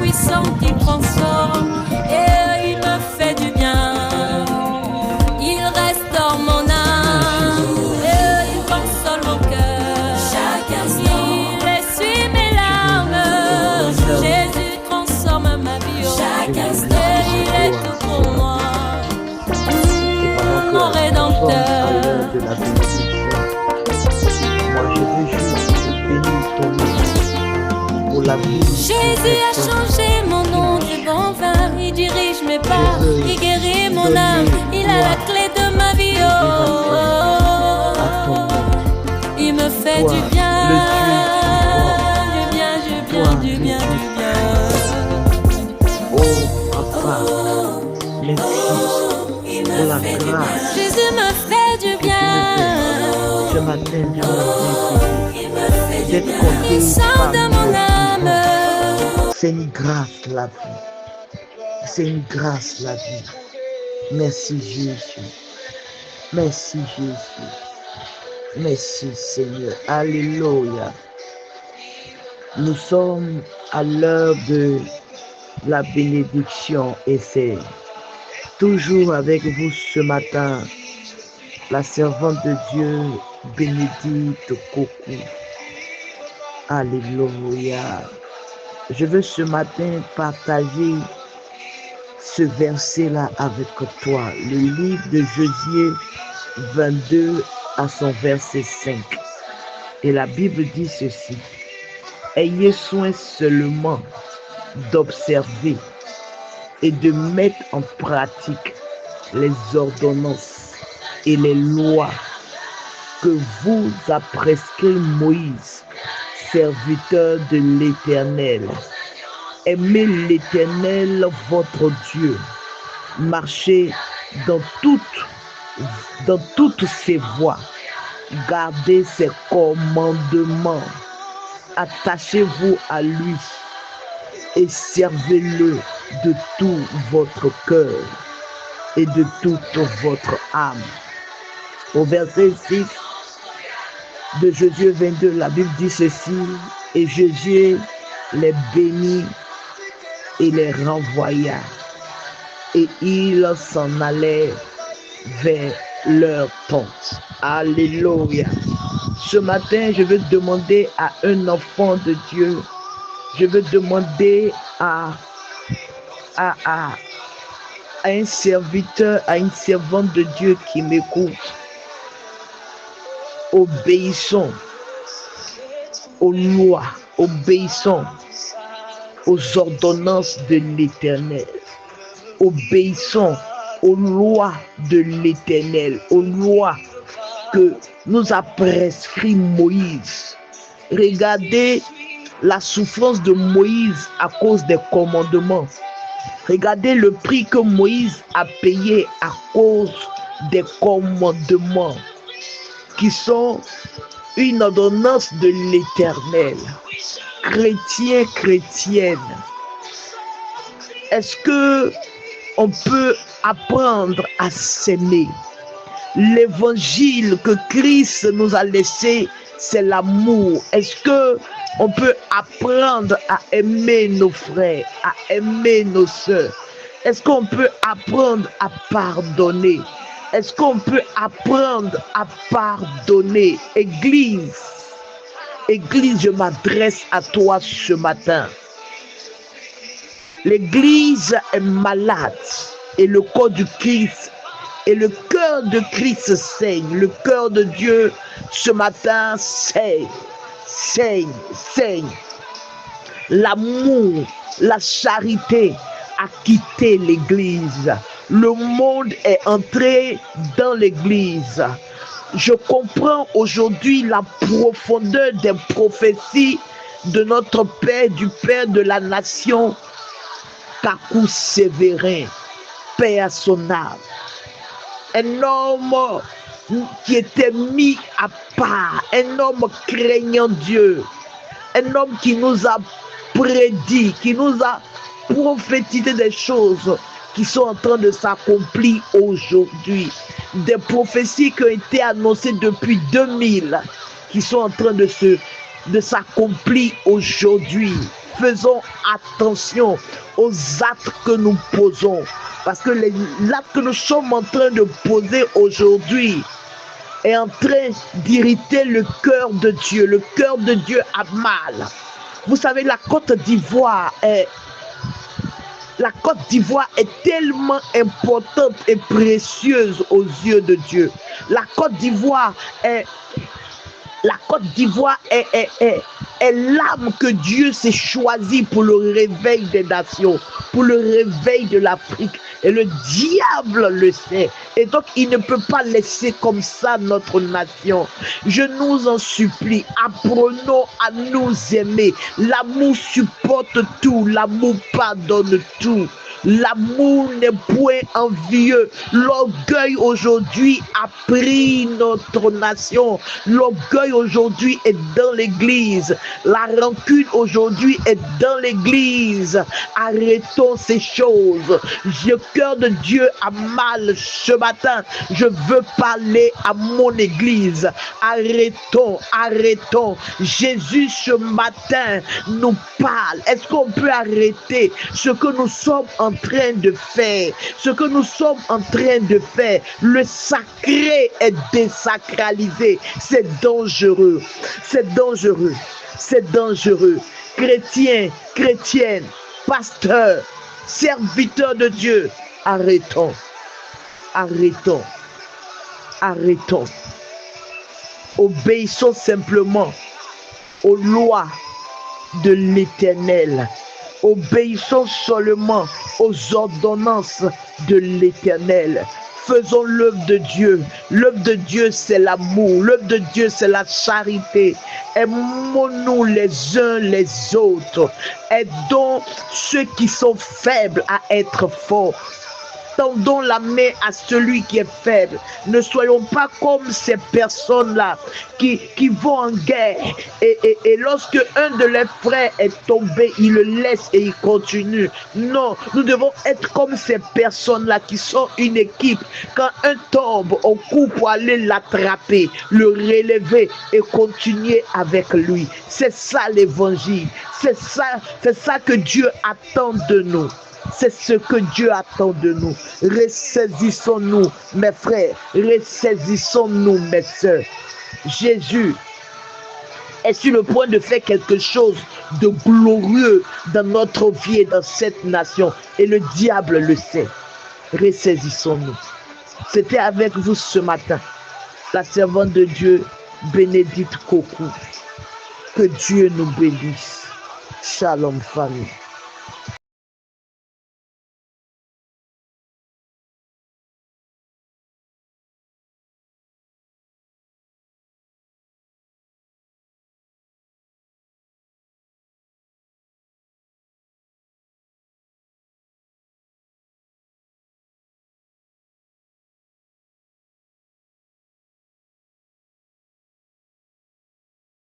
puissant qui transforme. Et il me fait du bien. Il restaure mon âme. Et il console mon cœur. Chaque instant. Il essuie mes larmes. Jésus transforme ma vie. Chaque instant. Et il est tout pour moi. Mon rédempteur. De la bénédiction. Moi je veux juste bénir ton nom pour la vie. Jésus a changé mon nom de bon vin. Il dirige mes pas, il guérit mon âme. Il a la clé de ma vie. Il me fait du bien. Du bien, du bien, du bien, du bien. Oh papa, merci pour la grâce. Jésus me fait du bien. Ce matin, je d'être compté Puissant de mon âme. C'est une grâce la vie. C'est une grâce la vie. Merci Jésus. Merci Jésus. Merci Seigneur. Alléluia. Nous sommes à l'heure de la bénédiction et c'est toujours avec vous ce matin la servante de Dieu Bénédicte Coco. Alléluia. Je veux ce matin partager ce verset-là avec toi. Le livre de Josué 22 à son verset 5. Et la Bible dit ceci. Ayez soin seulement d'observer et de mettre en pratique les ordonnances et les lois que vous a prescrit Moïse, serviteur de l'Éternel. Aimez l'Éternel votre Dieu. Marchez dans toutes ses voies. Gardez ses commandements. Attachez-vous à lui et servez-le de tout votre cœur et de toute votre âme. Au verset 6 de Josué 22, la Bible dit ceci, et Josué les bénit et les renvoya, et ils s'en allaient vers leur tente. Alléluia. Ce matin, je veux demander à un enfant de Dieu, je veux demander à un serviteur, à une servante de Dieu qui m'écoute. Obéissons aux lois, obéissons aux ordonnances de l'Éternel. Obéissons aux lois de l'Éternel, aux lois que nous a prescrit Moïse. Regardez la souffrance de Moïse à cause des commandements. Regardez le prix que Moïse a payé à cause des commandements qui sont une ordonnance de l'Éternel. Chrétiens, chrétiennes, est-ce que on peut apprendre à s'aimer? L'évangile que Christ nous a laissé, c'est l'amour. Est-ce que on peut apprendre à aimer nos frères, à aimer nos sœurs? Est-ce qu'on peut apprendre à pardonner? Est-ce qu'on peut apprendre à pardonner? Église, je m'adresse à toi ce matin. L'église est malade et le corps du Christ et le cœur de Christ saigne. Le cœur de Dieu ce matin saigne. L'amour, la charité a quitté l'église. Le monde est entré dans l'église. Je comprends aujourd'hui la profondeur des prophéties de notre Père, du Père de la nation, Kakou Sévérin, paix à son âme. Un homme qui était mis à part, un homme craignant Dieu, un homme qui nous a prédit, qui nous a prophétisé des choses qui sont en train de s'accomplir aujourd'hui. Des prophéties qui ont été annoncées depuis 2000, qui sont en train de s'accomplir aujourd'hui. faisons attention aux actes que nous posons. Parce que l'acte que nous sommes en train de poser aujourd'hui est en train d'irriter le cœur de Dieu. Le cœur de Dieu a mal. Vous savez, la Côte d'Ivoire est tellement importante et précieuse aux yeux de Dieu. La Côte d'Ivoire est l'âme que Dieu s'est choisie pour le réveil des nations, pour le réveil de l'Afrique. Et le diable le sait. Et donc, il ne peut pas laisser comme ça notre nation. Je nous en supplie, apprenons à nous aimer. L'amour supporte tout, l'amour pardonne tout. L'amour n'est point envieux. L'orgueil aujourd'hui a pris notre nation. L'orgueil aujourd'hui est dans l'église. La rancune aujourd'hui est dans l'église. Arrêtons ces choses. Le cœur de Dieu a mal ce matin. Je veux parler à mon église. Arrêtons. Jésus ce matin nous parle. Est-ce qu'on peut arrêter ce que nous sommes en train de faire? Ce que nous sommes en train de faire, le sacré est désacralisé. C'est dangereux. Chrétiens, chrétiennes, pasteurs, serviteurs de Dieu, arrêtons. Obéissons simplement aux lois de l'Éternel. Obéissons seulement aux ordonnances de l'Éternel. Faisons l'œuvre de Dieu. L'œuvre de Dieu, c'est l'amour. L'œuvre de Dieu, c'est la charité. Aimons-nous les uns les autres. Aidons ceux qui sont faibles à être forts. Tendons la main à celui qui est faible. Ne soyons pas comme ces personnes-là qui vont en guerre. Et lorsque un de leurs frères est tombé, ils le laissent et ils continuent. Non, nous devons être comme ces personnes-là qui sont une équipe. Quand un tombe, on court pour aller l'attraper, le relever et continuer avec lui. C'est ça l'évangile. C'est ça que Dieu attend de nous. C'est ce que Dieu attend de nous. Ressaisissons-nous, mes frères. Ressaisissons-nous, mes sœurs. Jésus est sur le point de faire quelque chose de glorieux dans notre vie et dans cette nation. Et le diable le sait. Ressaisissons-nous. C'était avec vous ce matin, la servante de Dieu, Bénédicte Kokou. Que Dieu nous bénisse. Shalom, famille.